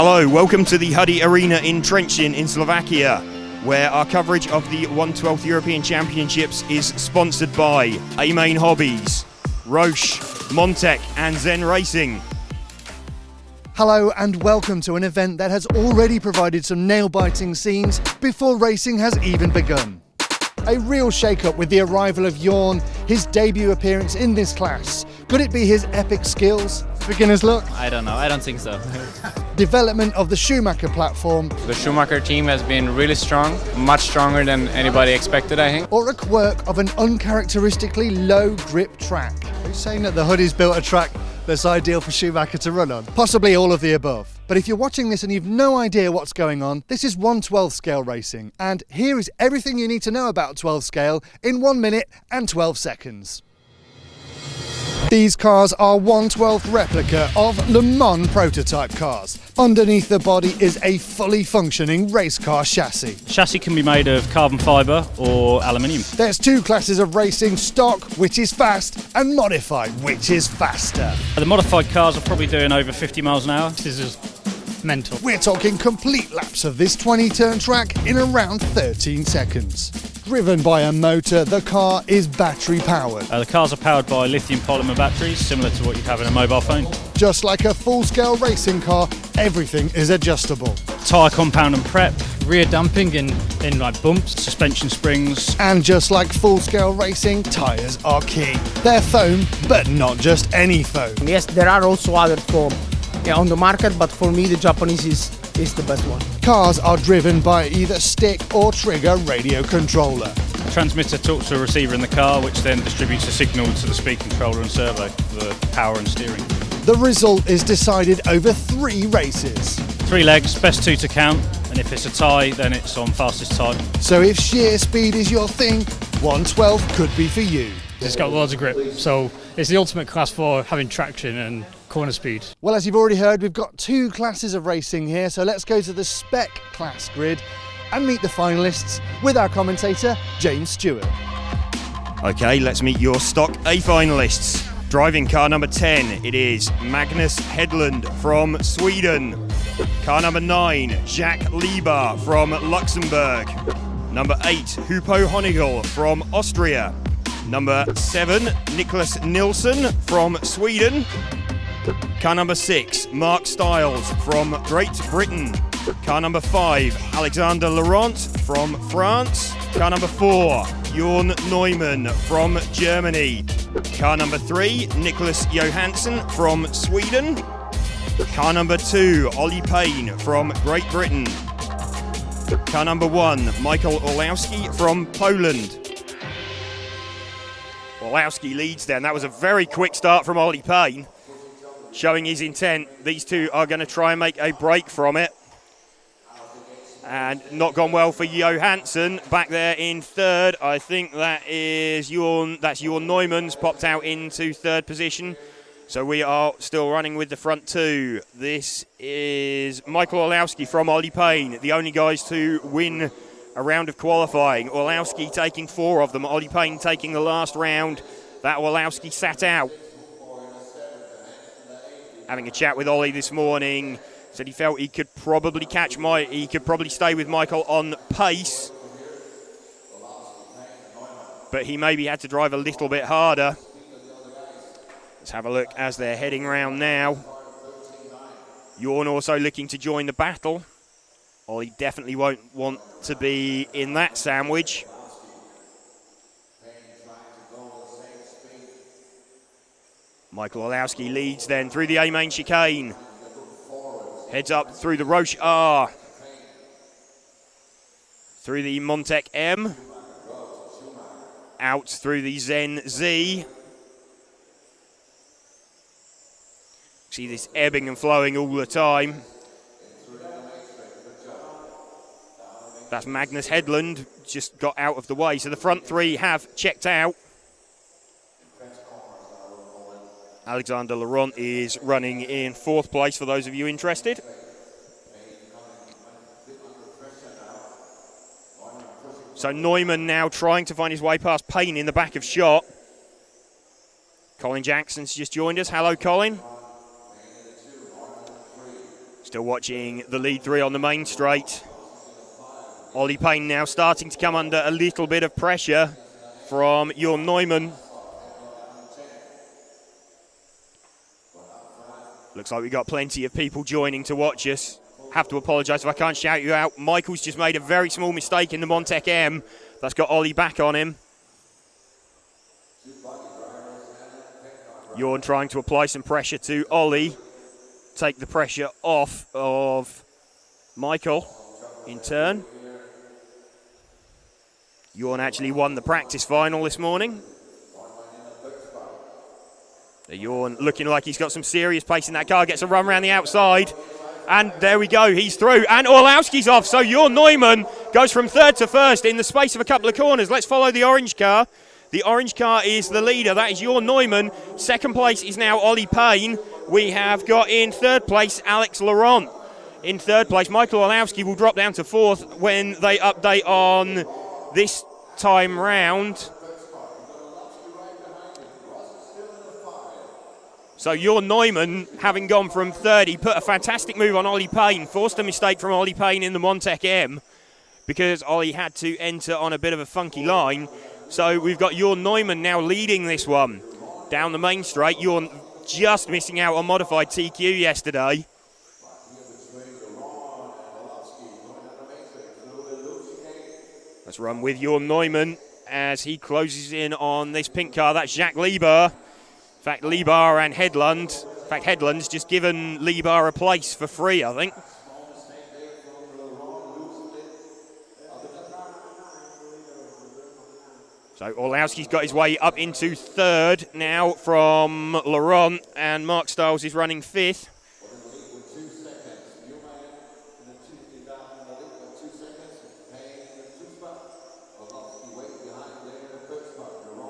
Hello, welcome to the Huddy Arena in Trenčín in Slovakia, where our coverage of the 112th European Championships is sponsored by A-Main Hobbies, Roche, Montec and Zen Racing. Hello and welcome to an event that has already provided some nail-biting scenes before racing has even begun. A real shake-up with the arrival of Jorn, his debut appearance in this class. Could it be his epic skills? Beginner's luck? I don't know, I don't think so. Development of the Schumacher platform? The Schumacher team has been really strong, much stronger than anybody expected, I think. Or a quirk of an uncharacteristically low grip track? Are you saying that the Huddy's built a track that's ideal for Schumacher to run on? Possibly all of the above. But if you're watching this and you've no idea what's going on, this is 1/12 scale racing. And here is everything you need to know about 12 scale in 1 minute and 12 seconds. These cars are 1/12th replica of Le Mans prototype cars. Underneath the body is a fully functioning race car chassis. Chassis can be made of carbon fibre or aluminium. There's two classes of racing: stock, which is fast, and modified, which is faster. The modified cars are probably doing over 50 miles an hour. This is just mental. We're talking complete laps of this 20-turn track in around 13 seconds. Driven by a motor, the car is battery powered. The cars are powered by lithium polymer batteries, similar to what you'd have in a mobile phone. Just like a full-scale racing car, everything is adjustable. Tyre compound and prep, Rear dumping in like bumps. suspension springs. And just like full-scale racing, tyres are key. They're foam, but not just any foam. Yes, there are also other foam on the market, but for me the Japanese is the best one. Cars are driven by either stick or trigger radio controller. The transmitter talks to a receiver in the car, which then distributes a signal to the speed controller and servo for the power and steering. The result is decided over 3 races. 3 legs, best 2 to count, and if it's a tie, then it's on fastest time. So if sheer speed is your thing, 1/12 could be for you. It's got loads of grip, so it's the ultimate class for having traction and corner speed. Well, as you've already heard, we've got 2 classes of racing here, so let's go to the spec class grid and meet the finalists with our commentator, James Stewart. Okay, let's meet your Stock A finalists. Driving car number 10, it is Magnus Hedlund from Sweden. Car number 9, Jacques Lieber from Luxembourg. Number 8, Hupo Honigel from Austria. Number 7, Nicholas Nilsson from Sweden. Car number 6, Mark Stiles from Great Britain. Car number 5, Alexander Laurent from France. Car number 4, Jorn Neumann from Germany. Car number 3, Nicholas Johansson from Sweden. Car number 2, Ollie Payne from Great Britain. Car number 1, Michael Orlowski from Poland. Orlowski leads then. That was a very quick start from Ollie Payne, showing his intent. These two are going to try and make a break from it. And not gone well for Johansson. Back there in third. I think that is that's Jorn Neumann's popped out into third position. So we are still running with the front 2. This is Michael Orlowski from Ollie Payne, the only guys to win a round of qualifying. Orlowski taking 4 of them. Ollie Payne taking the last round. That Orlowski sat out. Having a chat with Ollie this morning, said he felt he could probably stay with Michael on pace, but he maybe had to drive a little bit harder. Let's have a look as they're heading round now. Jorn also looking to join the battle. Ollie definitely won't want to be in that sandwich. Michael Orlowski leads then through the A-Main chicane. Heads up through the Roche R. Through the Montec M. Out through the Zen Z. See this ebbing and flowing all the time. That's Magnus Hedlund, just got out of the way. So the front 3 have checked out. Alexander Laurent is running in 4th place for those of you interested. So Neumann now trying to find his way past Payne in the back of shot. Colin Jackson's just joined us. Hello, Colin. Still watching the lead three on the main straight. Ollie Payne now starting to come under a little bit of pressure from Jorn Neumann. Looks like we've got plenty of people joining to watch us. Have to apologise if I can't shout you out. Michael's just made a very small mistake in the Montec M. That's got Ollie back on him. Jorn trying to apply some pressure to Ollie. Take the pressure off of Michael in turn. Jorn actually won the practice final this morning. Jorn looking like he's got some serious pace in that car. Gets a run around the outside. And there we go, he's through. And Orlowski's off. So Jorn Neumann goes from third to first in the space of a couple of corners. Let's follow the orange car. The orange car is the leader. That is Jorn Neumann. Second place is now Ollie Payne. We have got in third place Alex Laurent. In third place, Michael Orlowski will drop down to fourth when they update on this time round. So Jorn Neumann, having gone from third, he put a fantastic move on Ollie Payne, forced a mistake from Ollie Payne in the Montec M because Ollie had to enter on a bit of a funky line. So we've got Jorn Neumann now leading this one down the main straight. Jorn just missing out on modified TQ yesterday. Let's run with Jorn Neumann as he closes in on this pink car. That's Jacques Liebherr. In fact, Liebherr and Headland. In fact, Headland's just given Liebherr a place for free, I think. So Orlowski's got his way up into third now from Laurent, and Mark Stiles is running fifth.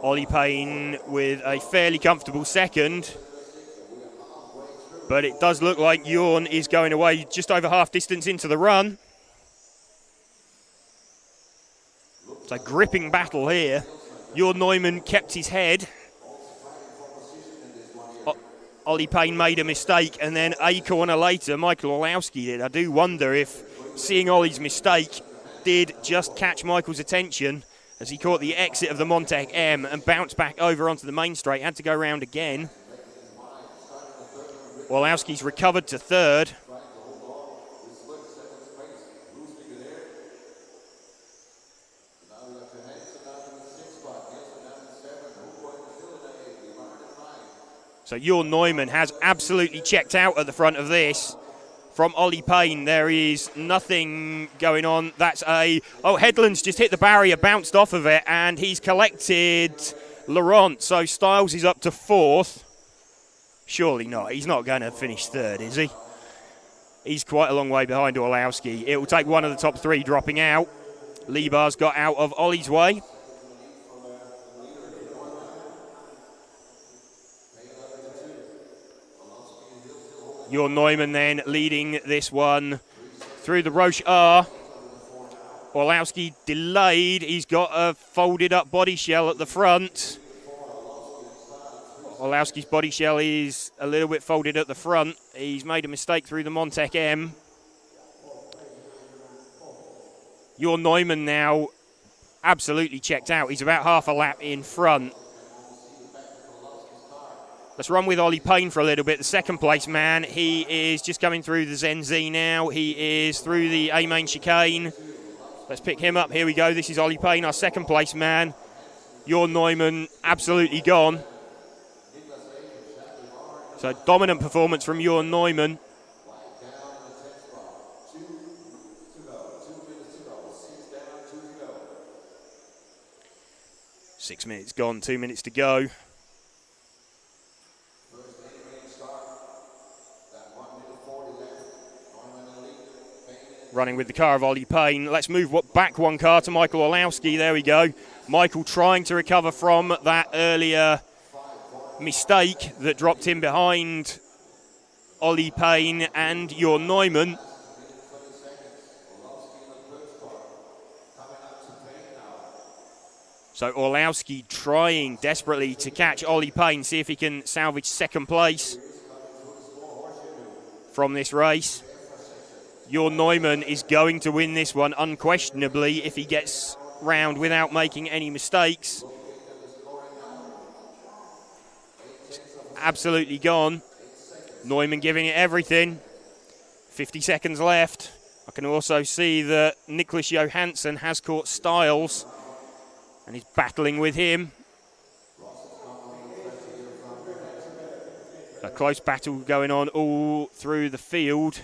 Ollie Payne with a fairly comfortable second. But it does look like Jorn is going away just over half distance into the run. It's a gripping battle here. Jorn Neumann kept his head. Ollie Payne made a mistake, and then a corner later, Michael Orlowski did. I do wonder if seeing Ollie's mistake did just catch Michael's attention as he caught the exit of the Montec M and bounced back over onto the main straight. Had to go round again. Orlowski's recovered to third. So Jorn Neumann has absolutely checked out at the front of this. From Ollie Payne, there is nothing going on. That's Headland's just hit the barrier, bounced off of it, and he's collected Laurent. So Stiles is up to fourth. Surely not. He's not going to finish third, is he? He's quite a long way behind Orlowski. It will take one of the top three dropping out. Liebherr's got out of Ollie's way. Jorn Neumann then leading this one through the Roche R. Orlowski delayed. He's got a folded up body shell at the front. Orlowski's body shell is a little bit folded at the front. He's made a mistake through the Montec M. Jorn Neumann now absolutely checked out. He's about half a lap in front. Let's run with Ollie Payne for a little bit. The second place man, he is just coming through the Zen-Z now. He is through the A-main chicane. Let's pick him up. Here we go. This is Ollie Payne, our second place man. Jorn Neumann absolutely gone. So dominant performance from Jorn Neumann. Six minutes gone, 2 minutes to go. Running with the car of Ollie Payne. Let's move back one car to Michael Orlowski. There we go. Michael trying to recover from that earlier mistake that dropped him behind Ollie Payne and Jorn Neumann. So Orlowski trying desperately to catch Ollie Payne, see if he can salvage second place from this race. Jörn Neumann is going to win this one unquestionably if he gets round without making any mistakes. Absolutely gone. Neumann giving it everything. 50 seconds left. I can also see that Nicholas Johansson has caught Styles and he's battling with him. A close battle going on all through the field.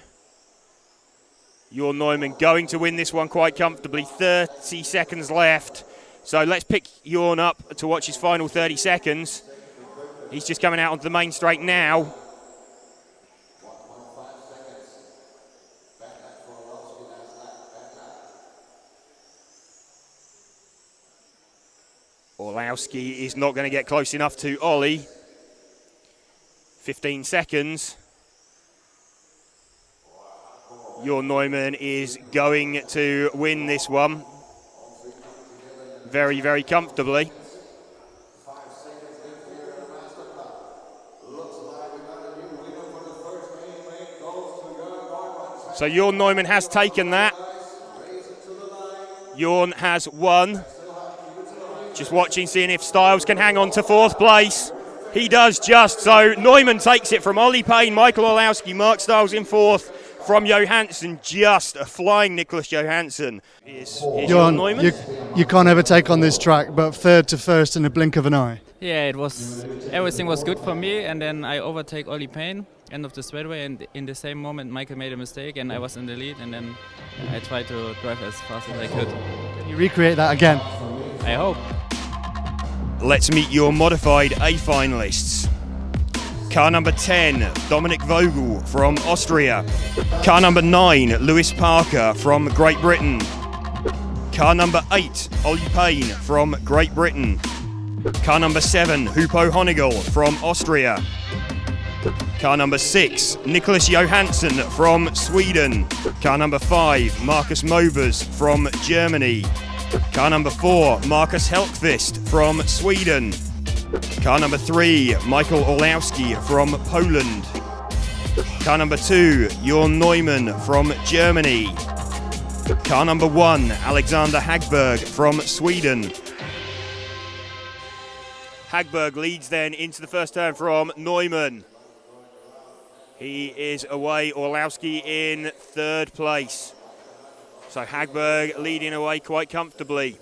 Jörn Neumann going to win this one quite comfortably. 30 seconds left. So let's pick Jörn up to watch his final 30 seconds. He's just coming out onto the main straight now. Orlowski is not going to get close enough to Ollie. 15 seconds. Jörn Neumann is going to win this one very, very comfortably. So Jörn Neumann has taken that. Jörn has won. Just watching, seeing if Styles can hang on to fourth place. He does just. So Neumann takes it from Ollie Payne, Michael Orlowski, Mark Styles in fourth. From Johansson, just a flying Nicholas Johansson. Is Jörn Neumann? You can't ever take on this track, but third to first in a blink of an eye. Yeah, everything was good for me, and then I overtake Ollie Payne, end of the straightaway, and in the same moment Michael made a mistake and I was in the lead, and then I tried to drive as fast as I could. Can you recreate that again? I hope. Let's meet your modified A finalists. Car number 10, Dominic Vogel from Austria. Car number 9, Lewis Parker from Great Britain. Car number 8, Ollie Payne from Great Britain. Car number 7, Hupo Honigel from Austria. Car number 6, Nicholas Johansson from Sweden. Car number 5, Marcus Mobers from Germany. Car number 4, Marcus Helkvist from Sweden. Car number 3, Michael Orlowski from Poland. Car number 2, Jörn Neumann from Germany. Car number 1, Alexander Hagberg from Sweden. Hagberg leads then into the first turn from Neumann. He is away, Orlowski in third place. So Hagberg leading away quite comfortably.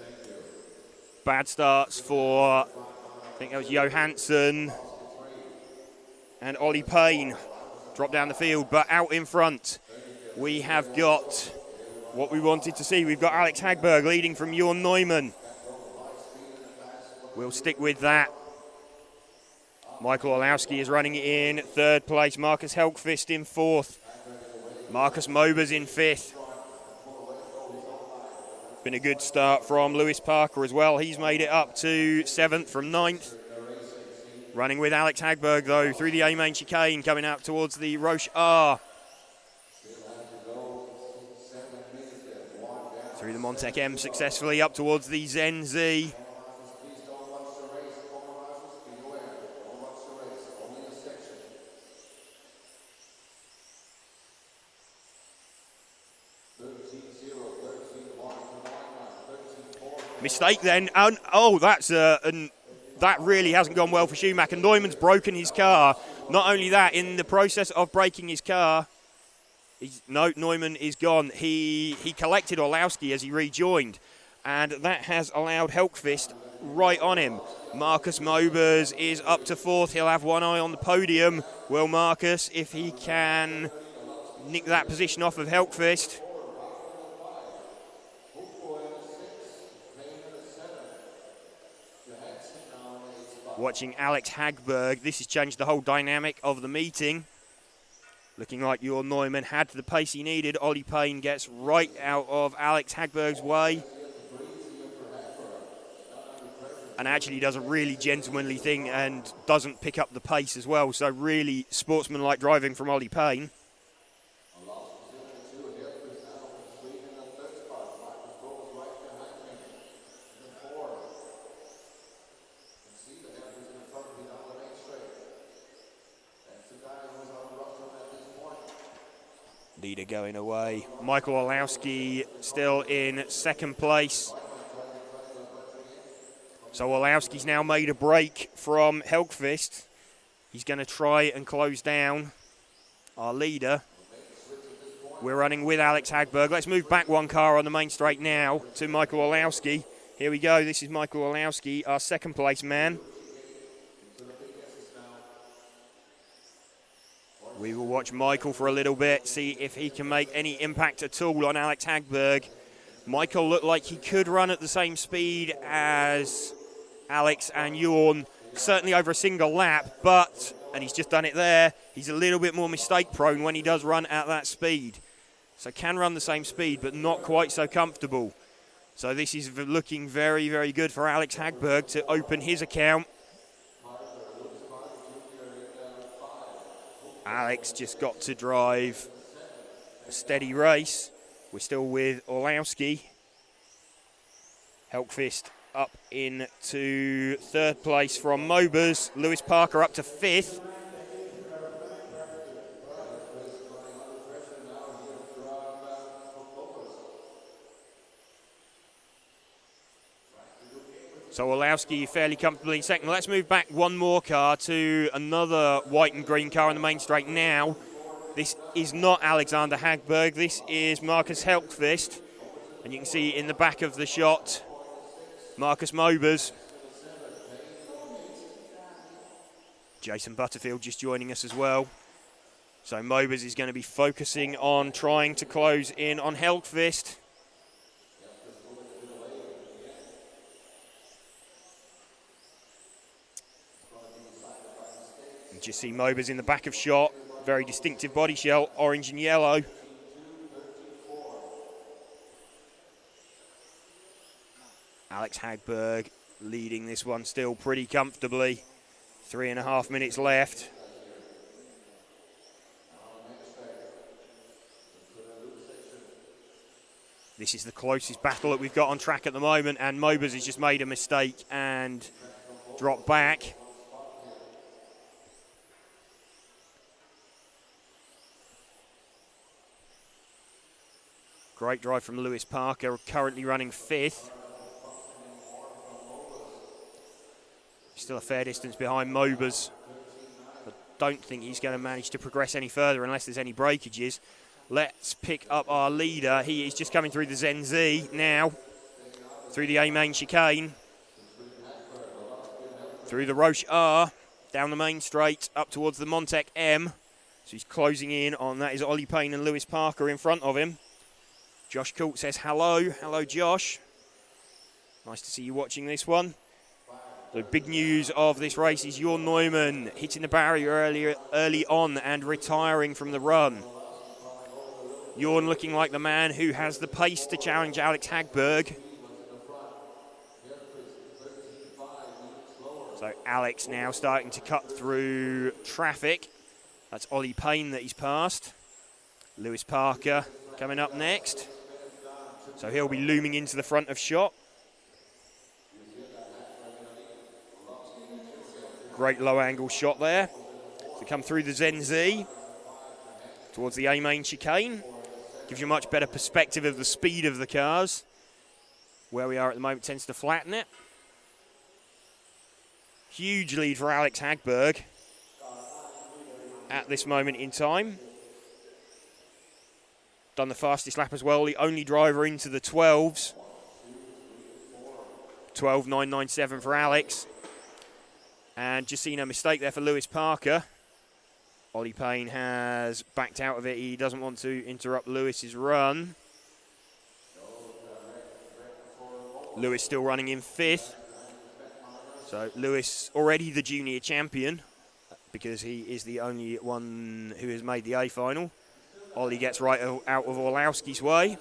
Bad starts for, I think that was Johansson and Ollie Payne. Drop down the field, but out in front we have got what we wanted to see. We've got Alex Hagberg leading from Jörn Neumann. We'll stick with that. Michael Orlowski is running in third place. Marcus Helkvist in fourth. Marcus Mobers in fifth. Been a good start from Lewis Parker as well. He's made it up to seventh from ninth. Running with Alex Hagberg though through the A-main chicane, coming out towards the Roche R. Through the Montec M successfully up towards the Zen Z. Mistake then, and that really hasn't gone well for Schumacher. Neumann's broken his car. Not only that, in the process of breaking his car, Neumann is gone. He collected Orlowski as he rejoined, and that has allowed Helkvist right on him. Marcus Mobers is up to fourth. He'll have one eye on the podium. Will Marcus, if he can nick that position off of Helkvist. Watching Alex Hagberg, this has changed the whole dynamic of the meeting. Looking like Jörn Neumann had the pace he needed. Ollie Payne gets right out of Alex Hagberg's way. And actually does a really gentlemanly thing and doesn't pick up the pace as well. So really sportsmanlike driving from Ollie Payne. Leader going away. Michael Orlowski still in second place. So Orlowski's now made a break from Helgqvist. He's going to try and close down our leader. We're running with Alex Hagberg. Let's move back one car on the main straight now to Michael Orlowski. Here we go. This is Michael Orlowski, our second place man. We will watch Michael for a little bit, see if he can make any impact at all on Alex Hagberg. Michael looked like he could run at the same speed as Alex and Jorn, certainly over a single lap, and he's just done it there, he's a little bit more mistake prone when he does run at that speed. So can run the same speed, but not quite so comfortable. So this is looking very, very good for Alex Hagberg to open his account. Alex just got to drive a steady race. We're still with Orlowski. Helgqvist up into third place from Mobers. Lewis Parker up to fifth. So Orlowski fairly comfortably in second. Let's move back one more car to another white and green car on the main straight now. This is not Alexander Hagberg. This is Marcus Helgqvist. And you can see in the back of the shot, Marcus Mobers. Jason Butterfield just joining us as well. So Mobers is going to be focusing on trying to close in on Helgqvist. You just see Mobers in the back of shot. Very distinctive body shell, orange and yellow. Alex Hagberg leading this one still pretty comfortably. 3.5 minutes left. This is the closest battle that we've got on track at the moment, and Mobers has just made a mistake and dropped back. Great drive from Lewis Parker, currently running fifth. Still a fair distance behind Mobers. I don't think he's going to manage to progress any further unless there's any breakages. Let's pick up our leader. He is just coming through the Zenzi now. Through the A-main chicane. Through the Roche R. Down the main straight up towards the Montec M. So he's closing in on that is Ollie Payne and Lewis Parker in front of him. Josh Coult says hello. Hello, Josh. Nice to see you watching this one. The big news of this race is Jorn Neumann hitting the barrier early on and retiring from the run. Jorn looking like the man who has the pace to challenge Alex Hagberg. So Alex now starting to cut through traffic. That's Ollie Payne that he's passed. Lewis Parker coming up next. So he'll be looming into the front of shot. Great low angle shot there. To come through the Zenzi towards the A-main chicane. Gives you a much better perspective of the speed of the cars. Where we are at the moment tends to flatten it. Huge lead for Alex Hagberg at this moment in time. Done the fastest lap as well, the only driver into the 12s. 12.997 for Alex. And just seen a mistake there for Lewis Parker. Ollie Payne has backed out of it. He doesn't want to interrupt Lewis's run. Lewis still running in fifth. So Lewis already the junior champion because he is the only one who has made the A final. Ollie gets right out of Orlowski's way.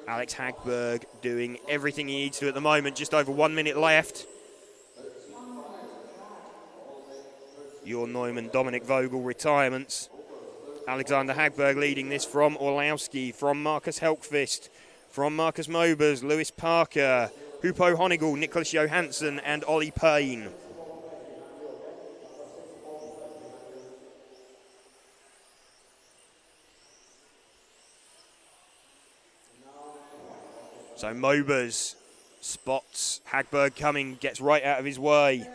Alex Hagberg doing everything he needs to at the moment. Just over 1 minute left. Jorn Neumann, Dominic Vogel retirements. Alexander Hagberg leading this from Orlowski, from Marcus Helgqvist, from Marcus Mobers, Lewis Parker, Hupo Honigel, Nicholas Johansson and Ollie Payne. So Mobers spots Hagberg coming, gets right out of his way.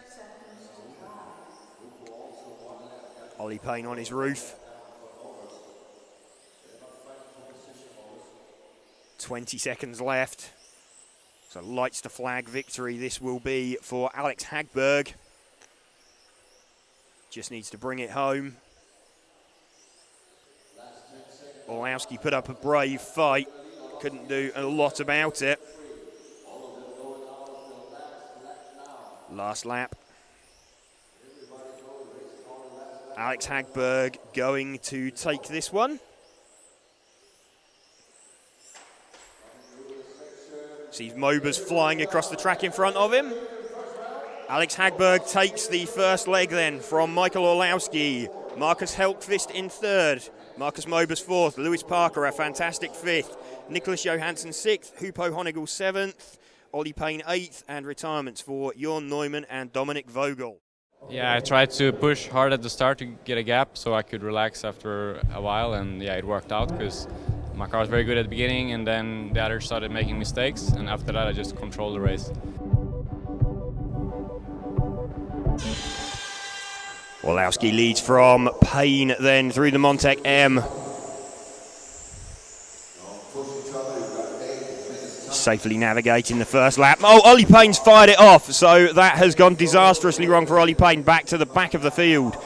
Ollie Payne on his roof. 20 seconds left. So lights to flag victory this will be for Alex Hagberg. Just needs to bring it home. Orlowski put up a brave fight. Couldn't do a lot about it. Last lap. Alex Hagberg going to take this one. Sees Mobers flying across the track in front of him. Alex Hagberg takes the first leg then from Michael Orlowski. Marcus Helkvist in third. Marcus Mobers fourth. Lewis Parker a fantastic fifth. Nicholas Johansson sixth. Hupo Honigel seventh. Ollie Payne eighth. And retirements for Jorn Neumann and Dominic Vogel. Yeah, I tried to push hard at the start to get a gap so I could relax after a while, and yeah, it worked out because my car was very good at the beginning, and then the others started making mistakes, and after that I just controlled the race. Orlowski leads from Payne then through the Montec M. Safely navigating the first lap. Oh, Ollie Payne's fired it off, so that has gone disastrously wrong for Ollie Payne. Back to the back of the field.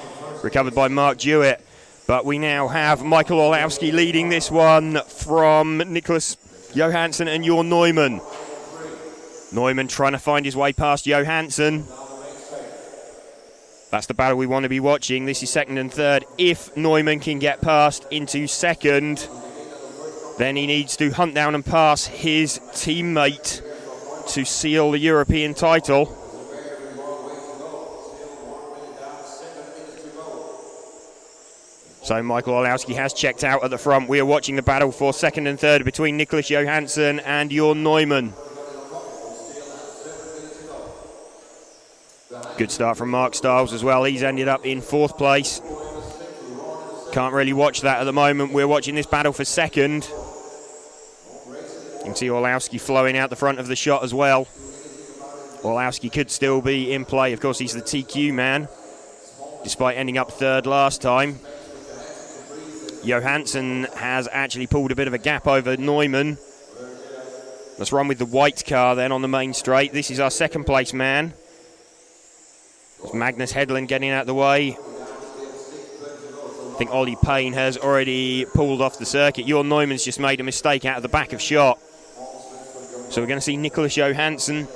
Recovered by Mark Jewett. But we now have Michael Orlowski leading this one from Nicholas Johansson and Jorn Neumann. Neumann trying to find his way past Johansson. That's the battle we want to be watching. This is second and third. If Neumann can get past into second, then he needs to hunt down and pass his teammate to seal the European title. So Michael Orlowski has checked out at the front. We are watching the battle for second and third between Nicholas Johansson and Jorn Neumann. Good start from Mark Stiles as well. He's ended up in fourth place. Can't really watch that at the moment. We're watching this battle for second. You can see Orlowski flowing out the front of the shot as well. Orlowski could still be in play. Of course, he's the TQ man, despite ending up third last time. Johansson has actually pulled a bit of a gap over Neumann. Let's run with the white car then on the main straight. This is our second place man. It's Magnus Hedlund getting out of the way. I think Ollie Payne has already pulled off the circuit. Jorn Neumann's just made a mistake out of the back of shot. So we're going to see Nicholas Johansson,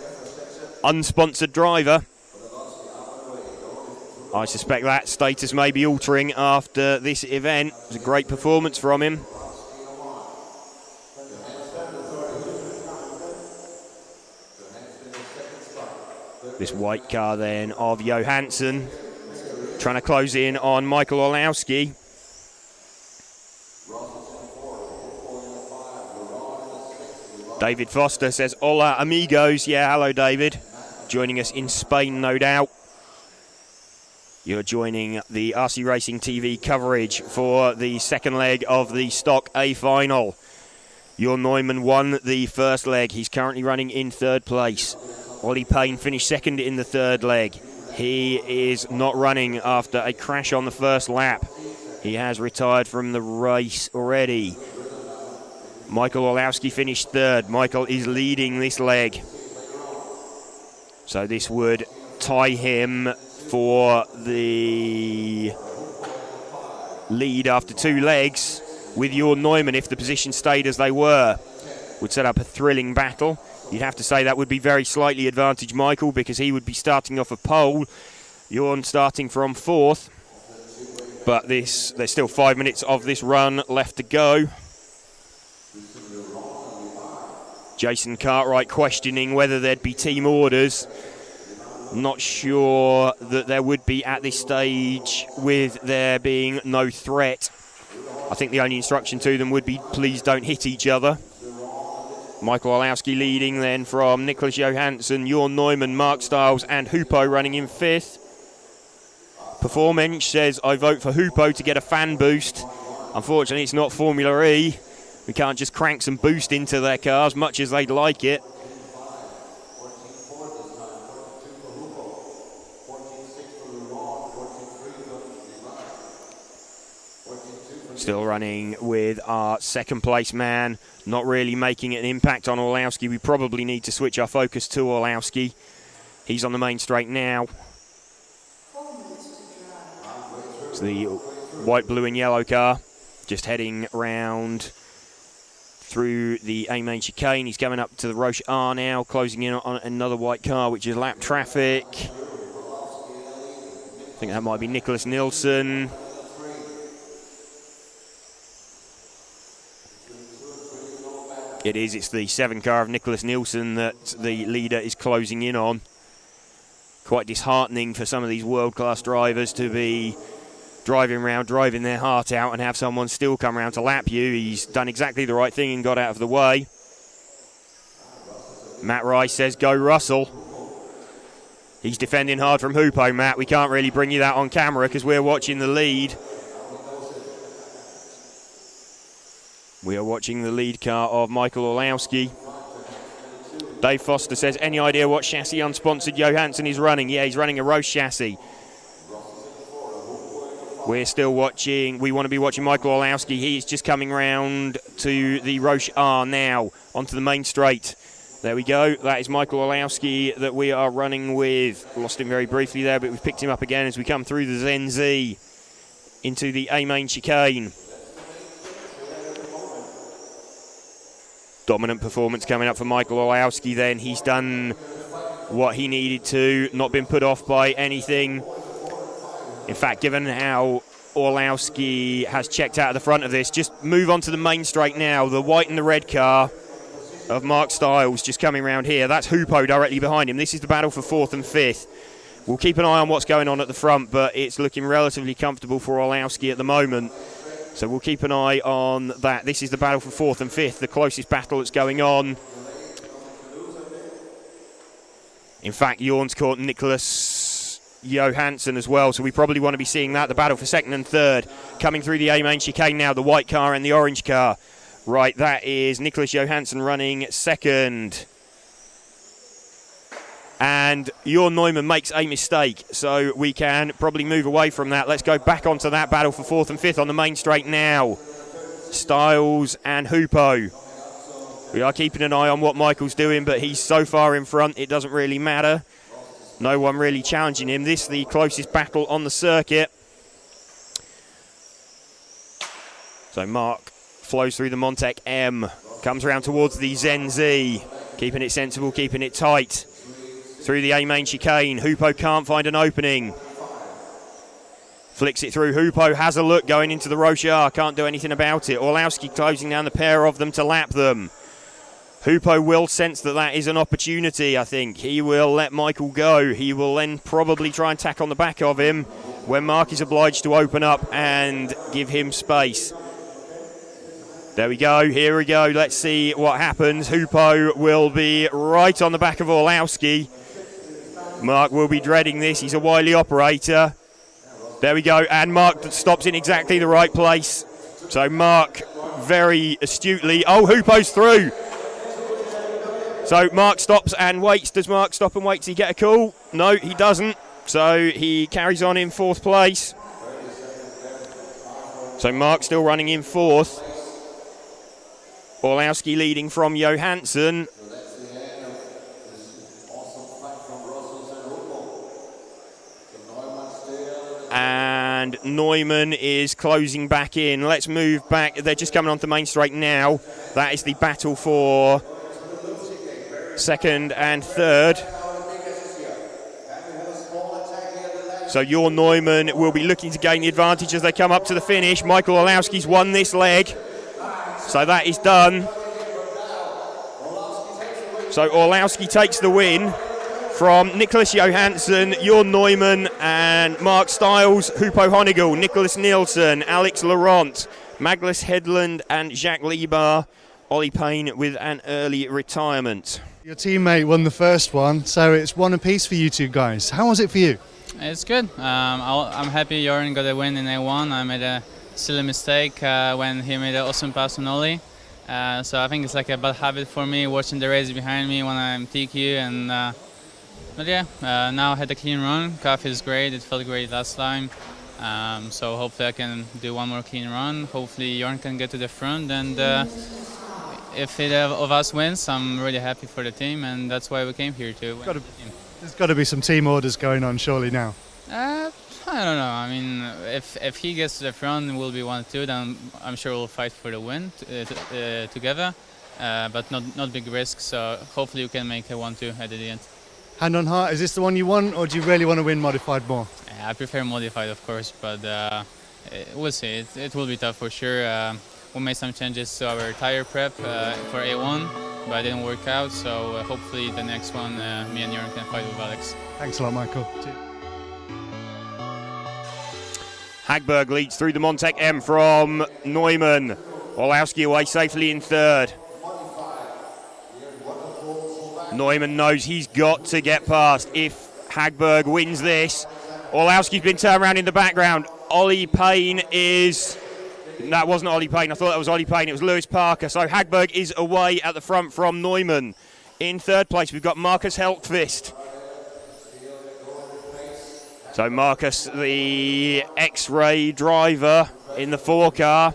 unsponsored driver. I suspect that status may be altering after this event. It was a great performance from him. This white car then of Johansson, trying to close in on Michael Orlowski. David Foster says, "Hola amigos." Yeah, hello David. Joining us in Spain, no doubt. You're joining the RC Racing TV coverage for the second leg of the Stock A final. Jorn Neumann won the first leg. He's currently running in third place. Ollie Payne finished second in the third leg. He is not running after a crash on the first lap. He has retired from the race already. Michael Orlowski finished third. Michael is leading this leg. So this would tie him for the lead after two legs with Jorn Neumann. If the position stayed as they were, would set up a thrilling battle. You'd have to say that would be very slightly advantage Michael, because he would be starting off a pole. Jorn starting from fourth. But there's still 5 minutes of this run left to go. Jason Cartwright questioning whether there'd be team orders. Not sure that there would be at this stage, with there being no threat. I think the only instruction to them would be, please don't hit each other. Michael Orlowski leading then from Nicholas Johansson, Jorn Neumann, Mark Stiles and Hupo running in fifth. Performance says, I vote for Hupo to get a fan boost. Unfortunately, it's not Formula E. We can't just crank some boost into their cars, much as they'd like it. Still running with our second place man, not really making an impact on Orlowski. We probably need to switch our focus to Orlowski. He's on the main straight now. It's the white, blue and yellow car, just heading round through the A main chicane. He's coming up to the Roche R now, closing in on another white car, which is lap traffic. I think that might be Nicholas Nilsson. It is, it's the 7 car of Nicholas Nilsson that the leader is closing in on. Quite disheartening for some of these world-class drivers to be driving around, driving their heart out and have someone still come around to lap you. He's done exactly the right thing and got out of the way. Matt Rice says, go Russell. He's defending hard from Hupo, Matt. We can't really bring you that on camera because we're watching the lead. We are watching the lead car of Michael Orlowski. Dave Foster says, any idea what chassis unsponsored Johansson is running? Yeah, he's running a Roche chassis. We're still watching, we want to be watching Michael Orlowski. He's just coming round to the Roche R now, onto the main straight. There we go, that is Michael Orlowski that we are running with. Lost him very briefly there, but we've picked him up again as we come through the Zen Z into the A main chicane. Dominant performance coming up for Michael Orlowski then. He's done what he needed to, not been put off by anything. In fact, given how Orlowski has checked out of the front of this, just move on to the main straight now. The white and the red car of Mark Stiles just coming around here. That's Hupo directly behind him. This is the battle for 4th and 5th. We'll keep an eye on what's going on at the front, but it's looking relatively comfortable for Orlowski at the moment. So we'll keep an eye on that. This is the battle for 4th and 5th, the closest battle that's going on. In fact, Jorn's caught Nicholas Johansson as well, so we probably want to be seeing that, the battle for 2nd and 3rd. Coming through the A main chicane now, the white car and the orange car. Right, that is Nicholas Johansson running 2nd. And Jorn Neumann makes a mistake, so we can probably move away from that. Let's go back onto that battle for 4th and 5th on the main straight now. Stiles and Hupo. We are keeping an eye on what Michael's doing, but he's so far in front, it doesn't really matter. No one really challenging him. This is the closest battle on the circuit. So Mark flows through the Montec M, comes around towards the Zen Z, keeping it sensible, keeping it tight. Through the A main chicane, Hupo can't find an opening. Flicks it through, Hupo has a look going into the Roche R, can't do anything about it. Orlowski closing down the pair of them to lap them. Hupo will sense that that is an opportunity, I think. He will let Michael go. He will then probably try and tack on the back of him when Mark is obliged to open up and give him space. There we go, here we go, let's see what happens. Hupo will be right on the back of Orlowski. Mark will be dreading this, he's a wily operator. There we go, and Mark stops in exactly the right place. So Mark very astutely, oh, Hupo's through. So Mark stops and waits. Does Mark stop and wait till he get a call? No, he doesn't. So he carries on in 4th place. So Mark still running in 4th. Orlowski leading from Johansson. And Neumann is closing back in. Let's move back. They're just coming onto the main straight now. That is the battle for 2nd and 3rd. So Jorn Neumann will be looking to gain the advantage as they come up to the finish. Michael Orlowski's won this leg. So that is done. So Orlowski takes the win from Nicholas Johansson, Jorn Neumann and Mark Stiles, Hupo Honigel, Nicholas Nilsson, Alex Laurent, Magnus Hedlund and Jacques Libar. Ollie Payne with an early retirement. Your teammate won the first one, so it's one apiece for you two guys. How was it for you? It's good. I'm happy Jorn got a win in A1. I made a silly mistake when he made an awesome pass on Ollie. So I think it's like a bad habit for me watching the race behind me when I'm TQ. And but yeah, now I had a clean run. Car feels great. It felt great last time. So hopefully I can do one more clean run. Hopefully Jorn can get to the front, and if either of us wins, I'm really happy for the team, and that's why we came here to win. There's got to be some team orders going on surely now. I don't know. I mean, if he gets to the front, we'll be 1-2. Then I'm sure we'll fight for the win together, but not big risk. So hopefully we can make a 1-2 at the end. Hand on heart, is this the one you want, or do you really want to win modified more? I prefer modified, of course, but we'll see. It will be tough for sure. We made some changes to our tire prep for A1, but it didn't work out. So hopefully the next one, me and Jorn can fight with Alex. Thanks a lot, Michael. Hagberg leads through the Montec M from Neumann. Orlowski away safely in third. Neumann knows he's got to get past if Hagberg wins this. Orlowski's been turned around in the background. Ollie Payne is... That wasn't Ollie Payne. I thought that was Ollie Payne. It was Lewis Parker. So Hagberg is away at the front from Neumann. In third place, we've got Marcus Helkvist. So Marcus, the X-Ray driver in the 4 car,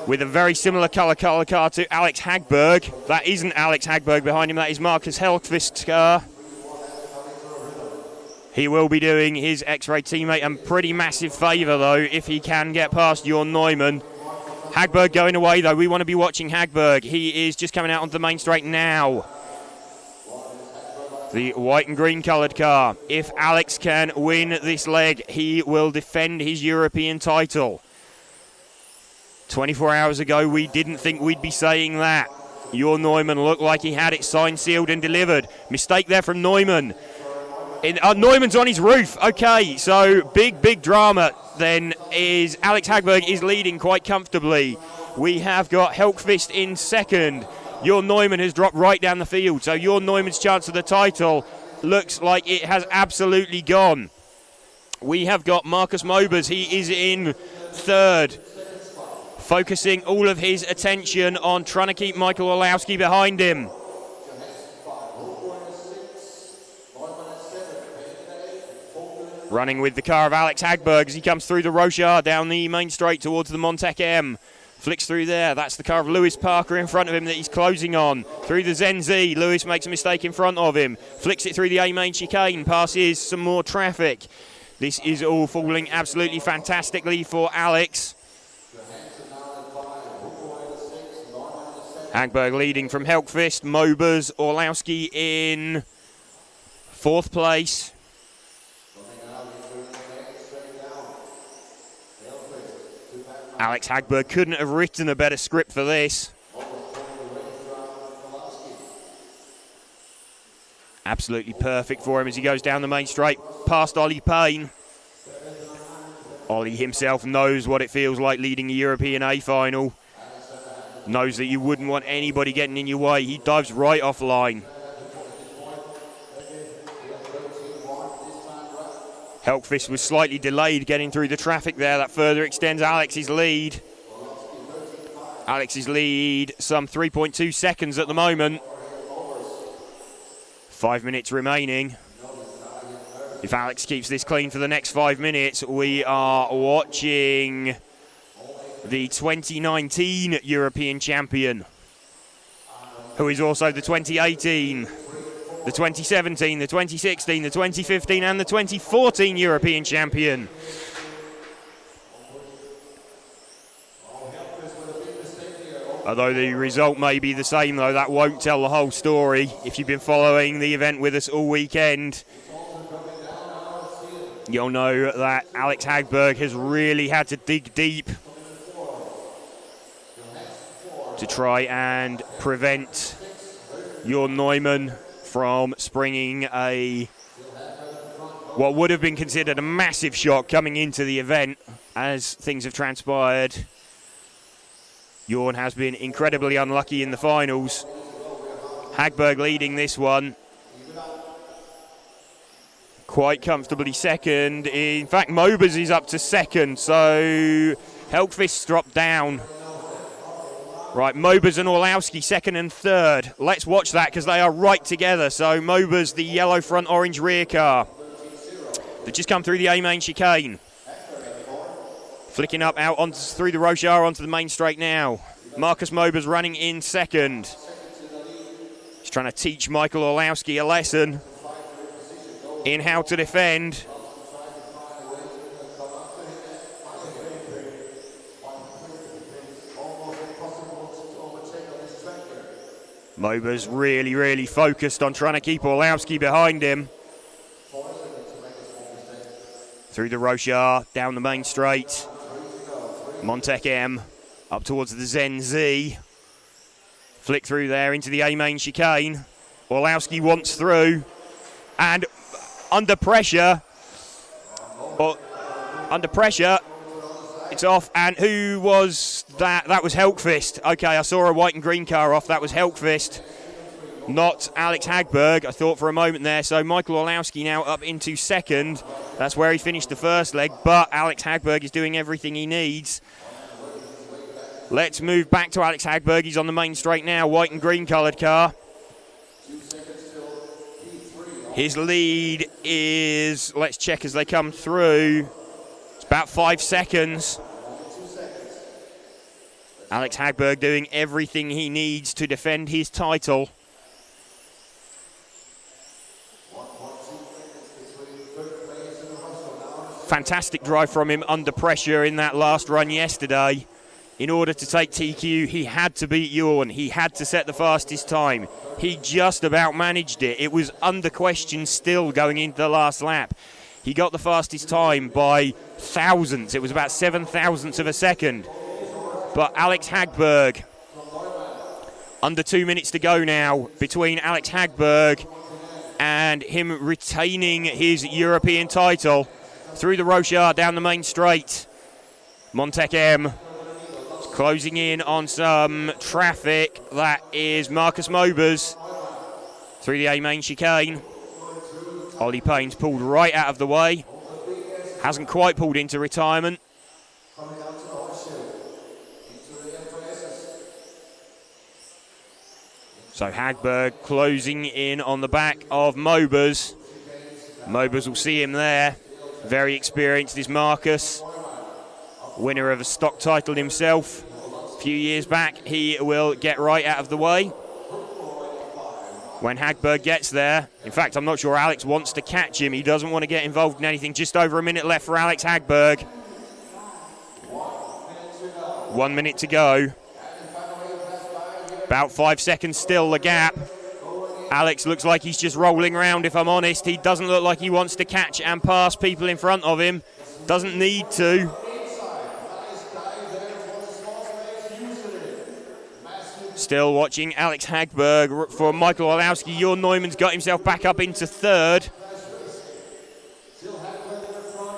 with a very similar colour car to Alex Hagberg. That isn't Alex Hagberg behind him. That is Marcus Helkvist's car. He will be doing his X-Ray teammate a pretty massive favour, though, if he can get past Jorn Neumann. Hagberg going away, though. We want to be watching Hagberg. He is just coming out onto the main straight now. The white and green coloured car. If Alex can win this leg, he will defend his European title. 24 hours ago, we didn't think we'd be saying that. Jorn Neumann looked like he had it signed, sealed and delivered. Mistake there from Neumann. Neumann's on his roof. Okay, so big drama then is Alex Hagberg is leading quite comfortably. We have got Helkvist in second. Jorn Neumann has dropped right down the field. So Jorn Neumann's chance of the title looks like it has absolutely gone. We have got Marcus Mobers. He is in third, focusing all of his attention on trying to keep Michael Orlowski behind him. Running with the car of Alex Hagberg as he comes through the Rochard down the main straight towards the Montec M. Flicks through there. That's the car of Lewis Parker in front of him that he's closing on. Through the Zenzi, Lewis makes a mistake in front of him. Flicks it through the A main chicane. Passes some more traffic. This is all falling absolutely fantastically for Alex. Hagberg leading from Helkvist. Mobers, Orlowski in fourth place. Alex Hagberg couldn't have written a better script for this. Absolutely perfect for him as he goes down the main straight past Ollie Payne. Ollie himself knows what it feels like leading a European A final. Knows that you wouldn't want anybody getting in your way. He dives right offline. Helkvist was slightly delayed getting through the traffic there. That further extends Alex's lead. Alex's lead, some 3.2 seconds at the moment. 5 minutes remaining. If Alex keeps this clean for the next 5 minutes, we are watching the 2019 European champion, who is also the 2018, the 2017, the 2016, the 2015 and the 2014 European champion. Although the result may be the same, though, that won't tell the whole story. If you've been following the event with us all weekend, you'll know that Alex Hagberg has really had to dig deep to try and prevent Jorn Neumann from springing what would have been considered a massive shock coming into the event. As things have transpired, Jorn has been incredibly unlucky in the finals. Hagberg leading this one quite comfortably second. In fact, Mobers is up to second, so Helkvist dropped down. Right, Mobers and Orlowski second and third. Let's watch that because they are right together. So Mobers, the yellow front, orange rear car. They've just come through the A-main chicane. Flicking up out through the Rochard onto the main straight now. Marcus Mobers running in second. He's trying to teach Michael Orlowski a lesson in how to defend. Mobers really, really focused on trying to keep Orlowski behind him. Through the Rochard, down the main straight. Montec M up towards the Zen Z. Flick through there into the A-main chicane. Orlowski wants through. And under pressure, it's off. And who was that? That was Helkvist. Okay, I saw a white and green car off. That was Helkvist, not Alex Hagberg. I thought for a moment there. So Michael Orlowski now up into second. That's where he finished the first leg. But Alex Hagberg is doing everything he needs. Let's move back to Alex Hagberg. He's on the main straight now. White and green coloured car. His lead is, let's check as they come through. It's about 5 seconds. Alex Hagberg doing everything he needs to defend his title. Fantastic drive from him under pressure in that last run yesterday. In order to take TQ, he had to beat Jorn. He had to set the fastest time. He just about managed it. It was under question still going into the last lap. He got the fastest time by thousandths. It was about 7 thousandths of a second. But Alex Hagberg, under 2 minutes to go now between Alex Hagberg and him retaining his European title. Through the Rochard, down the main straight. Montec M closing in on some traffic. That is Marcus Mobers through the A-main chicane. Ollie Payne's pulled right out of the way. Hasn't quite pulled into retirement. So Hagberg closing in on the back of Mobers. Mobers will see him there. Very experienced is Marcus. Winner of a stock title himself a few years back. He will get right out of the way when Hagberg gets there. In fact, I'm not sure Alex wants to catch him. He doesn't want to get involved in anything. Just over a minute left for Alex Hagberg. 1 minute to go. About 5 seconds still the gap. Alex looks like he's just rolling around, if I'm honest. He doesn't look like he wants to catch and pass people in front of him. Doesn't need to. Still watching Alex Hagberg for Michael Orlowski. Jorn Neumann's got himself back up into third.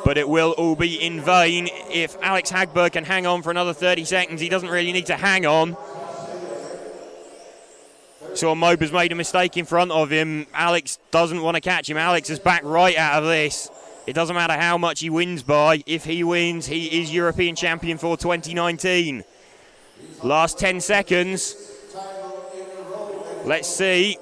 But it will all be in vain. If Alex Hagberg can hang on for another 30 seconds, he doesn't really need to hang on. So Mobers made a mistake in front of him. Alex doesn't want to catch him. Alex is back right out of this. It doesn't matter how much he wins by. If he wins, he is European champion for 2019. Last 10 seconds. Let's see.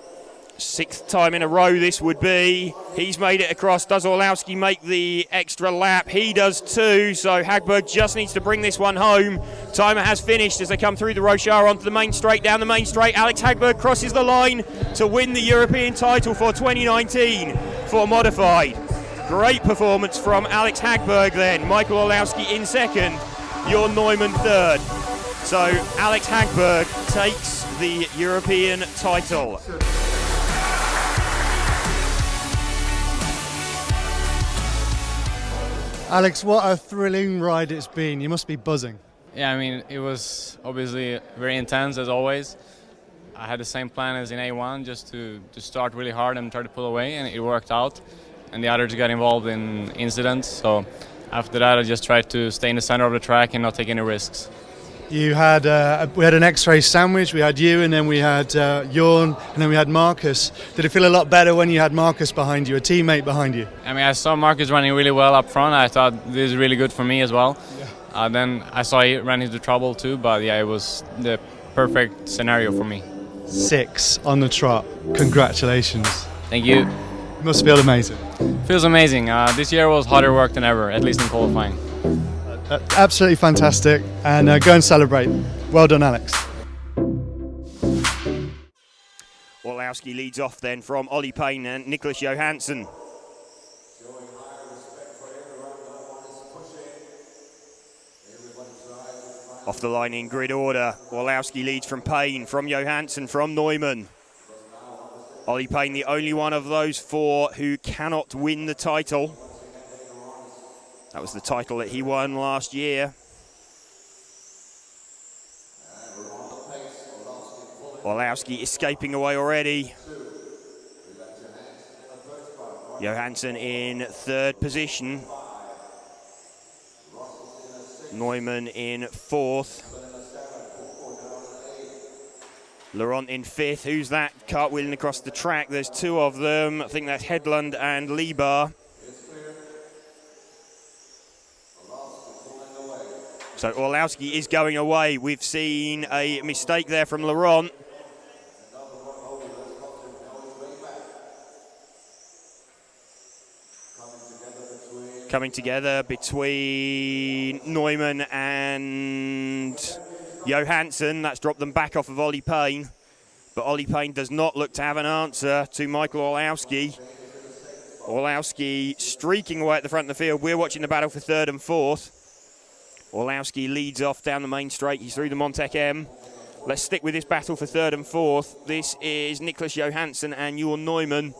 6th time in a row this would be. He's made it across. Does Orlowski make the extra lap? He does too. So Hagberg just needs to bring this one home. Timer has finished as they come through the Rochard onto the main straight. Down the main straight, Alex Hagberg crosses the line to win the European title for 2019 for Modified. Great performance from Alex Hagberg then. Michael Orlowski in second. Jorn Neumann third. So Alex Hagberg takes the European title. Alex, what a thrilling ride it's been. You must be buzzing. Yeah, I mean, it was obviously very intense as always. I had the same plan as in A1, just to start really hard and try to pull away, and it worked out. And the others got involved in incidents, so after that I just tried to stay in the center of the track and not take any risks. You had we had an X-ray sandwich. We had you, and then we had Jorn, and then we had Marcus. Did it feel a lot better when you had Marcus behind you, a teammate behind you? I mean, I saw Marcus running really well up front. I thought this is really good for me as well. Yeah. Then I saw he ran into trouble too, but yeah, it was the perfect scenario for me. 6 on the trot. Congratulations. Thank you. It must feel amazing. Feels amazing. This year was harder work than ever, at least in qualifying. Absolutely fantastic. And go and celebrate. Well done, Alex. Orlowski leads off then from Ollie Payne and Nicholas Johansson. Off the line in grid order, Orlowski leads from Payne, from Johansson, from Neumann. Ollie Payne, the only one of those 4 who cannot win the title. That was the title that he won last year. Orlowski escaping away already. Johansson in 3rd position. Neumann in 4th. Laurent in 5th. Who's that cartwheeling across the track? There's 2 of them. I think that's Hedlund and Lieber. So Orlowski is going away. We've seen a mistake there from Laurent. Coming together between Neumann and Johansson. That's dropped them back off of Ollie Payne. But Ollie Payne does not look to have an answer to Michael Orlowski. Orlowski streaking away at the front of the field. We're watching the battle for 3rd and 4th. Orlowski leads off down the main straight. He's through the Montec M. Let's stick with this battle for 3rd and 4th. This is Nicholas Johansson and Johan Neumann.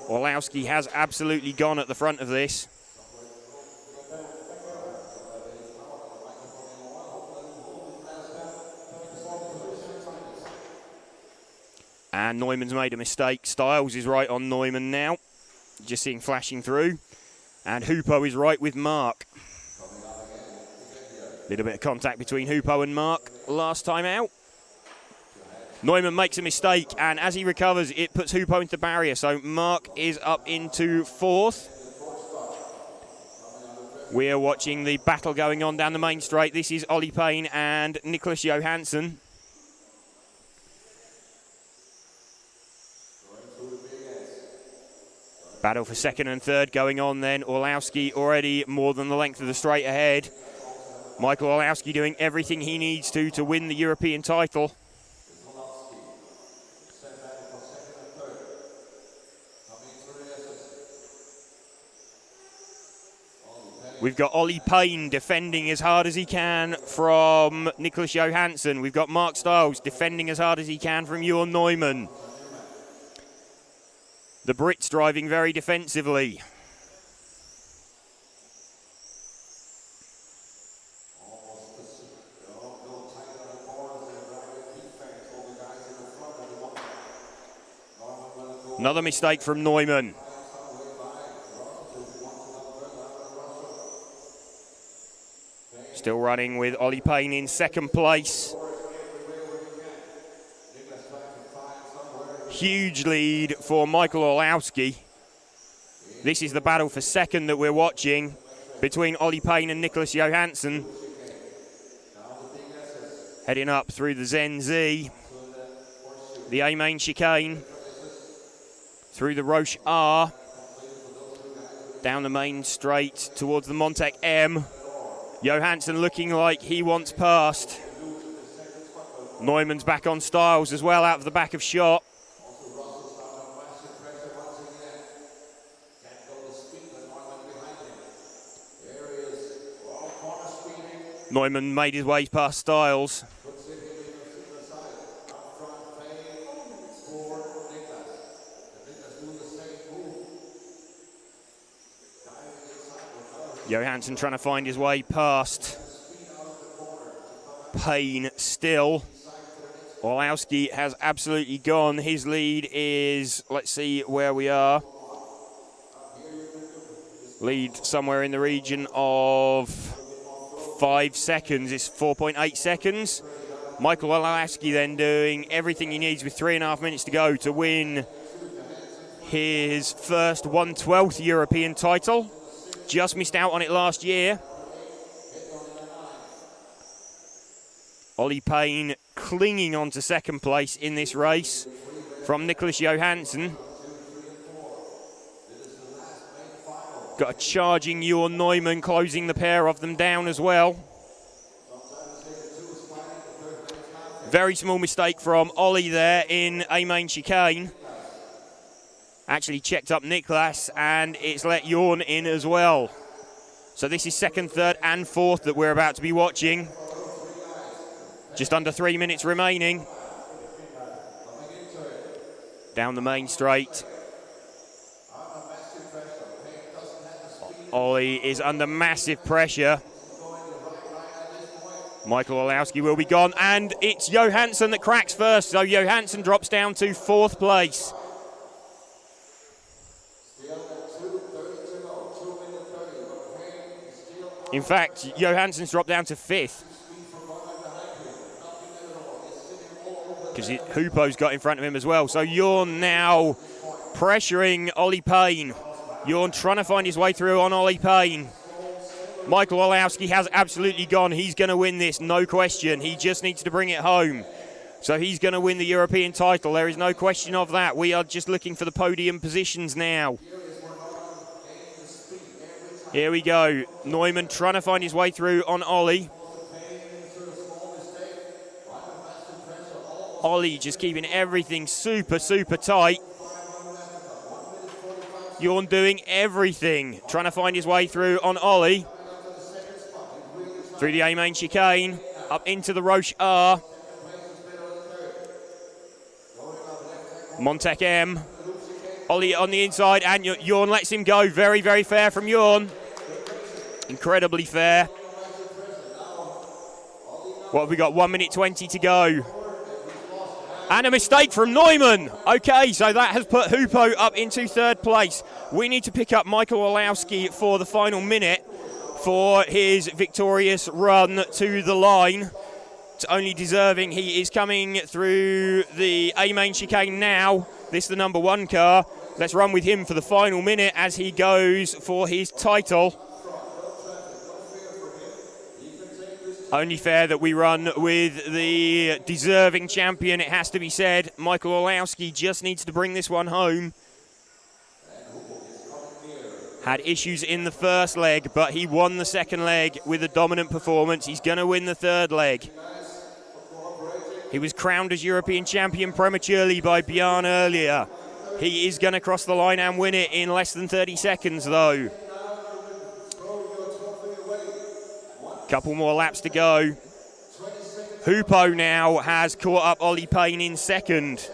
Orlowski has absolutely gone at the front of this. And Neumann's made a mistake. Styles is right on Neumann now. Just seeing flashing through. And Hupo is right with Mark. Little bit of contact between Hupo and Mark last time out. Neumann makes a mistake, and as he recovers, it puts Hupo into the barrier. So Mark is up into 4th. We're watching the battle going on down the main straight. This is Ollie Payne and Nicholas Johansson. Battle for 2nd and 3rd going on then. Orlowski already more than the length of the straight ahead. Michael Orlowski doing everything he needs to win the European title. We've got Ollie Payne defending as hard as he can from Nicholas Johansson. We've got Mark Styles defending as hard as he can from Johan Neumann. The Brits driving very defensively. Another mistake from Neumann. Still running with Ollie Payne in 2nd place. Huge lead for Michael Orlowski. This is the battle for 2nd that we're watching between Ollie Payne and Nicholas Johansson. Heading up through the Zen Z, the A-main chicane, through the Roche R, down the main straight towards the Montec M. Johansson looking like he wants past. Neumann's back on Styles as well, out of the back of shot. Neumann made his way past Styles. Johansson trying to find his way past Payne still. Orlowski has absolutely gone. His lead is, let's see where we are. Lead somewhere in the region of 5 seconds. It's 4.8 seconds. Michael Orlowski then doing everything he needs with 3.5 minutes to go to win his first 1/12 European title. Just missed out on it last year. Ollie Payne clinging on to second place in this race from Nicholas Johansson. Got a charging Jorn Neumann closing the pair of them down as well. Very small mistake from Ollie there in a main chicane. Actually checked up Niklas, and it's let Jorn in as well. So this is second, third and fourth that we're about to be watching. Just under 3 minutes remaining. Down the main straight. Ollie is under massive pressure. Michael Olowski will be gone, and it's Johansson that cracks first, so Johansson drops down to fourth place. In fact, Johansson's dropped down to fifth, because Hupo's got in front of him as well. So Jorn now pressuring Ollie Payne. Jorn trying to find his way through on Ollie Payne. Michael Olowski has absolutely gone. He's going to win this, no question. He just needs to bring it home. So he's going to win the European title. There is no question of that. We are just looking for the podium positions now. Here we go. Neumann trying to find his way through on Ollie. Ollie just keeping everything super, super tight. Jorn doing everything, trying to find his way through on Ollie. Through the A-main chicane, up into the Roche R. Montec M. Ollie on the inside, and Jorn lets him go. Very, very fair from Jorn. Incredibly fair. What have we got? 1 minute 20 to go. And a mistake from Neumann. Okay, so that has put Hupo up into third place. We need to pick up Michael Olowski for the final minute for his victorious run to the line. It's only deserving. He is coming through the A-main chicane now. This is the number one car. Let's run with him for the final minute as he goes for his title. Only fair that we run with the deserving champion, it has to be said. Michael Olowski just needs to bring this one home. Had issues in the first leg, but he won the second leg with a dominant performance. He's going to win the third leg. He was crowned as European champion prematurely by Bjarne earlier. He is going to cross the line and win it in less than 30 seconds, though. Couple more laps to go. Hupo now has caught up Ollie Payne in second.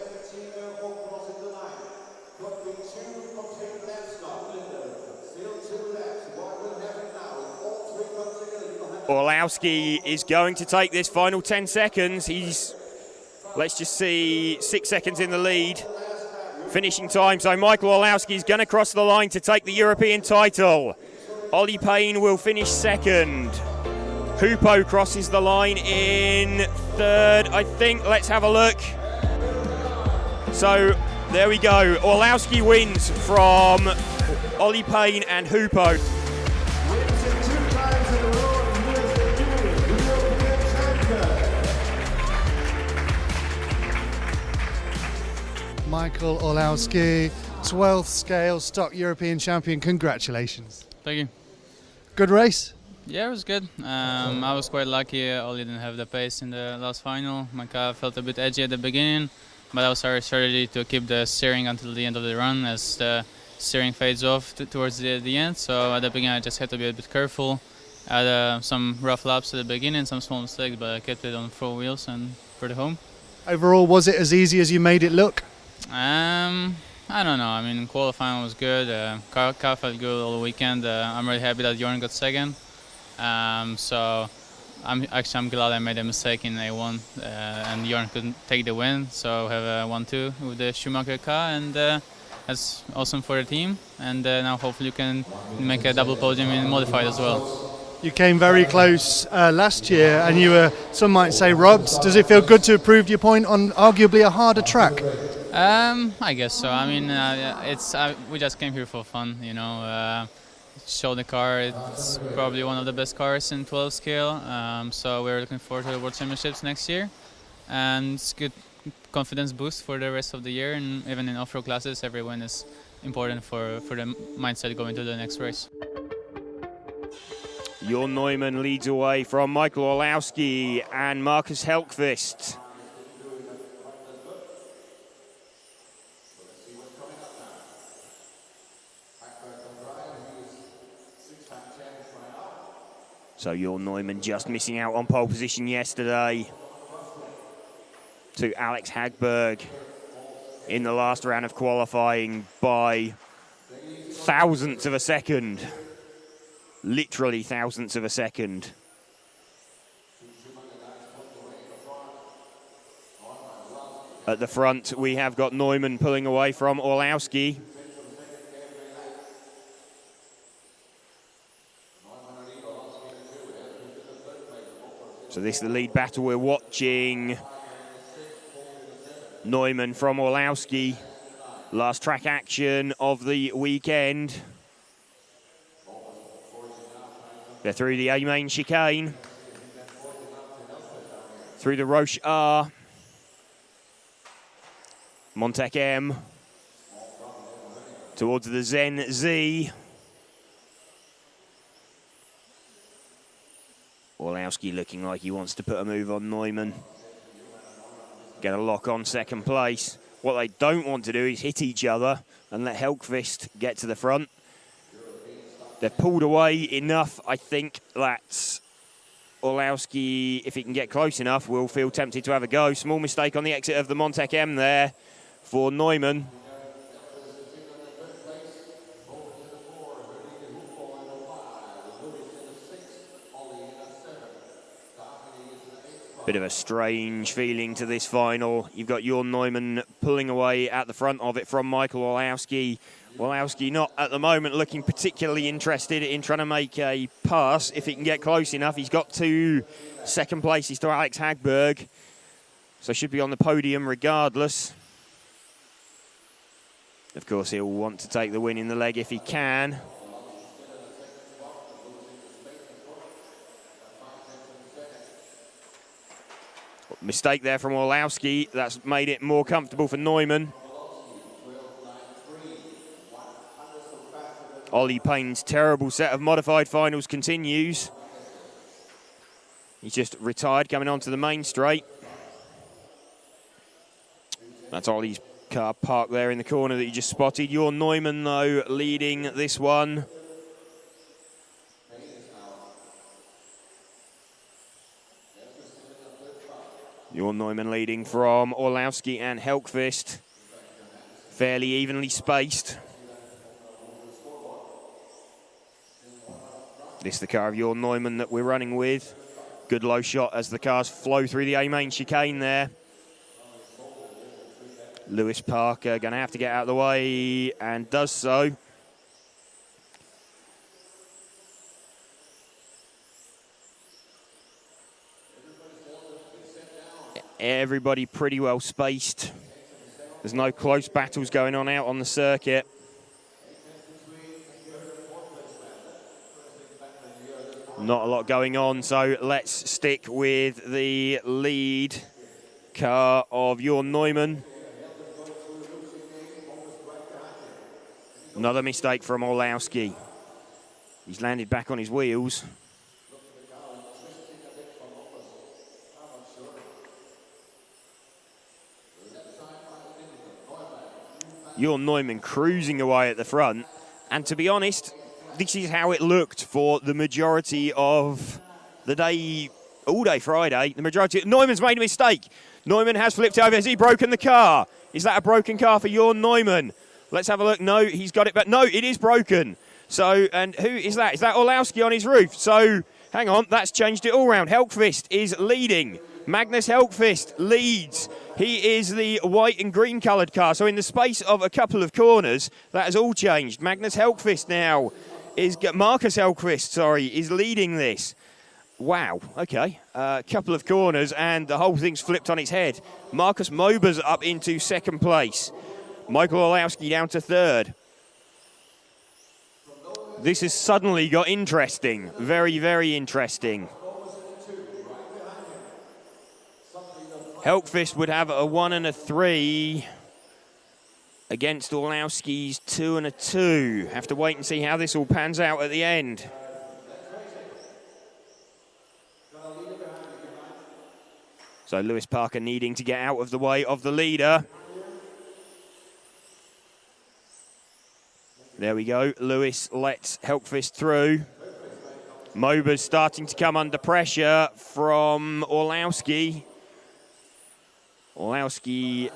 Olowski is going to take this final 10 seconds. He's, let's just see, 6 seconds in the lead. Finishing time, so Michael Olowski is going to cross the line to take the European title. Ollie Payne will finish second. Hupo crosses the line in third, I think. Let's have a look. So there we go. Olowski wins from Ollie Payne and Hupo. Michael Olowski, 12th scale stock European champion. Congratulations. Thank you. Good race? Yeah, it was good. I was quite lucky. Ollie didn't have the pace in the last final. My car felt a bit edgy at the beginning, but that was our strategy to keep the steering until the end of the run as the steering fades off towards the end. So at the beginning I just had to be a bit careful. I had some rough laps at the beginning, some small mistakes, but I kept it on 4 wheels and brought it home. Overall, was it as easy as you made it look? I don't know. I mean, qualifying was good. Car felt good all the weekend. I'm really happy that Jorn got second. So I'm glad I made a mistake in A1 and Jorn couldn't take the win. So have a 1-2 with the Schumacher car, and that's awesome for the team. And now hopefully you can make a double podium in modified as well. You came very close last year, and you were, some might say, robbed. Does it feel good to have proved your point on arguably a harder track? I guess so. I mean, we just came here for fun, you know. show the car. It's probably one of the best cars in 12 scale. So we're looking forward to the World Championships next year, and it's good confidence boost for the rest of the year. And even in off-road classes, every win is important for the mindset going to the next race. Jon Neumann leads away from Michael Orlowski and Marcus Helkvist. So Jon Neumann just missing out on pole position yesterday to Alex Hagberg in the last round of qualifying by thousandths of a second. Literally thousandths of a second. At the front, we have got Neumann pulling away from Orlowski. So this is the lead battle we're watching. Neumann from Orlowski. Last track action of the weekend. They're through the A-main chicane. Through the Roche R. Montec M. Towards the Zen Z. Orlowski looking like he wants to put a move on Neumann. Get a lock on second place. What they don't want to do is hit each other and let Helkvist get to the front. They've pulled away enough, I think, that Orlowski, if he can get close enough, will feel tempted to have a go. Small mistake on the exit of the Montec M there for Neumann. Bit of a strange feeling to this final. You've got Jon Neumann pulling away at the front of it from Michael Orlowski. Orlowski not at the moment looking particularly interested in trying to make a pass. If he can get close enough, he's got to second place. He's to Alex Hagberg. So should be on the podium regardless. Of course, he'll want to take the win in the leg if he can. Mistake there from Orlowski. That's made it more comfortable for Neumann. Ollie Payne's terrible set of modified finals continues. He's just retired, coming onto the main straight. That's Ollie's car parked there in the corner that you just spotted. Jon Neumann, though, leading this one. Jon Neumann leading from Orlowski and Helkvist. Fairly evenly spaced. This is the car of Jon Neumann that we're running with. Good low shot as the cars flow through the A-main chicane there. Lewis Parker going to have to get out of the way and does so. Everybody pretty well spaced. There's no close battles going on out on the circuit. Not a lot going on, so let's stick with the lead car of Jon Neumann. Another mistake from Orlowski. He's landed back on his wheels. Jon Neumann cruising away at the front. And to be honest, this is how it looked for the majority of the day, all day Friday. The majority, Neumann's made a mistake. Neumann has flipped over. Has he broken the car? Is that a broken car for Jon Neumann? Let's have a look. No, he's got it back. No, it is broken. So, and who is that? Is that Orlowski on his roof? So, hang on, that's changed it all round. Helkvist is leading. Magnus Helkvist leads. He is the white and green coloured car. So in the space of a couple of corners, that has all changed. Magnus Helkvist now is, Marcus Helkvist, sorry, is leading this. Wow, okay. A couple of corners and the whole thing's flipped on its head. Marcus Mober's up into second place. Michael Orlowski down to third. This has suddenly got interesting. Very, very interesting. Helkvist would have a 1 and a 3 against Orlowski's 2 and a 2. Have to wait and see how this all pans out at the end. So Lewis Parker needing to get out of the way of the leader. There we go. Lewis lets Helkvist through. Mober's starting to come under pressure from Orlowski. Orlowski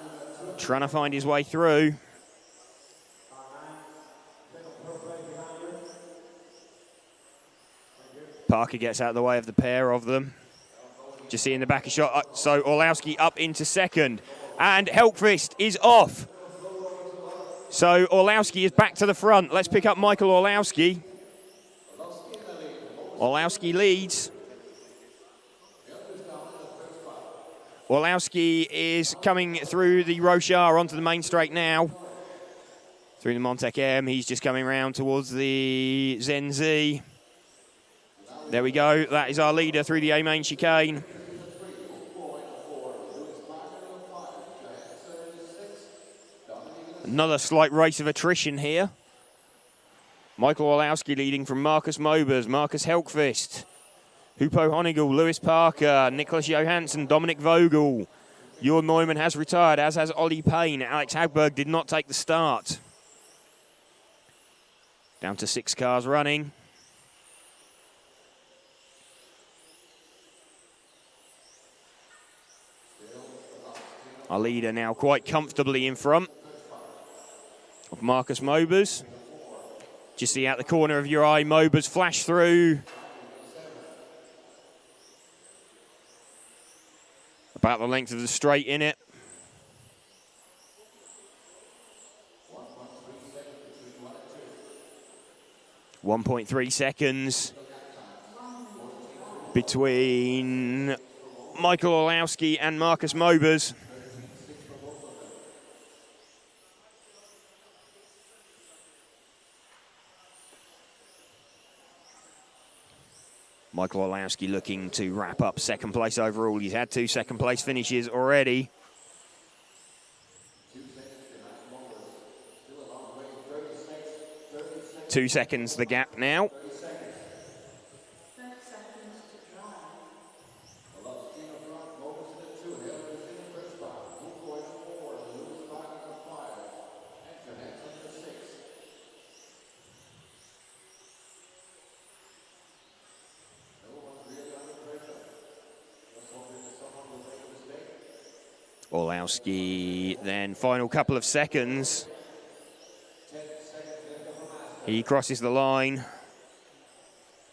trying to find his way through. Parker gets out of the way of the pair of them. Just seeing the back of shot. So Orlowski up into second. And Helkvist is off. So Orlowski is back to the front. Let's pick up Michael Orlowski. Orlowski leads. Orlowski is coming through the Rochard onto the main straight now. Through the Montec M, he's just coming round towards the Zenzi. There we go, that is our leader through the A-main chicane. Another slight race of attrition here. Michael Orlowski leading from Marcus Mobers, Marcus Helkvist, Hupo Honigel, Lewis Parker, Nicholas Johansson, Dominic Vogel. Jörn Neumann has retired, as has Ollie Payne. Alex Hagberg did not take the start. Down to 6 cars running. Our leader now quite comfortably in front of Marcus Mobers. Just see out the corner of your eye, Mobers flash through. About the length of the straight in it. .3 seconds between Michael Orlowski and Marcus Mobers. Michael Orlowski looking to wrap up second place overall. He's had 2 second place finishes already. Two seconds the gap now. Orlowski then final couple of seconds. He crosses the line.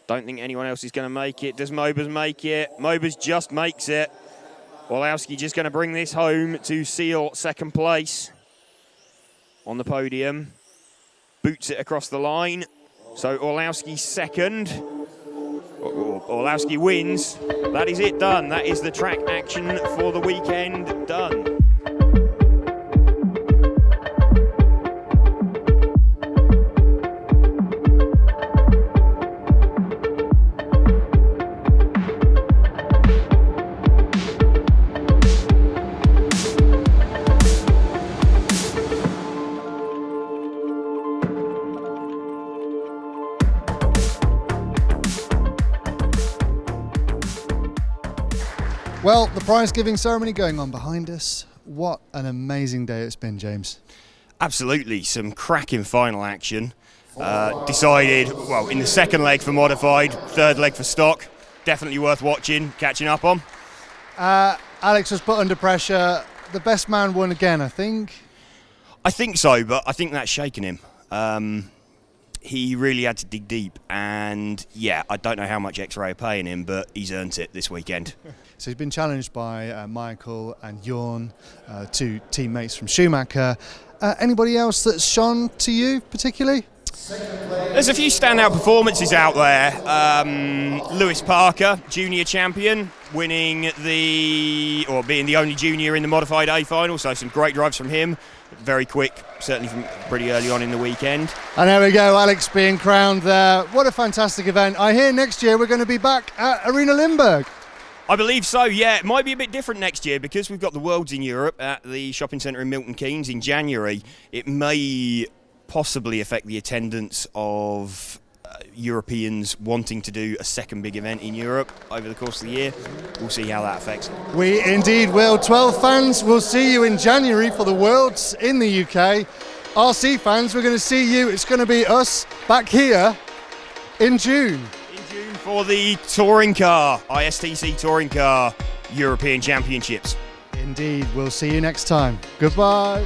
Don't think anyone else is going to make it. Does Mobers make it? Mobers just makes it. Orlowski just going to bring this home to seal second place on the podium. Boots it across the line. So Orlowski second. Orlowski wins. That is it done. That is the track action for the weekend done. Well, the prize-giving ceremony going on behind us. What an amazing day it's been, James. Absolutely, some cracking final action. Decided, well, in the second leg for modified, third leg for stock. Definitely worth watching, catching up on. Alex was put under pressure. The best man won again, I think. I think so, but I think that's shaken him. He really had to dig deep, and yeah, I don't know how much X-Ray are paying him, but he's earned it this weekend. So he's been challenged by Michael and Jörn, 2 teammates from Schumacher. Anybody else that's shone to you particularly? There's a few standout performances out there. Lewis Parker, junior champion, winning being the only junior in the modified A final, so some great drives from him. Very quick, certainly from pretty early on in the weekend. And there we go, Alex being crowned there. What a fantastic event. I hear next year we're going to be back at Arena Limburg. I believe so, yeah. It might be a bit different next year because we've got the Worlds in Europe at the shopping centre in Milton Keynes in January. It may possibly affect the attendance of Europeans wanting to do a second big event in Europe over the course of the year. We'll see how that affects it. We indeed will. 12 fans, we'll see you in January for the Worlds in the UK. RC fans, we're going to see you. It's going to be us back here in June. For the touring car, ISTC Touring Car European Championships. Indeed, we'll see you next time. Goodbye.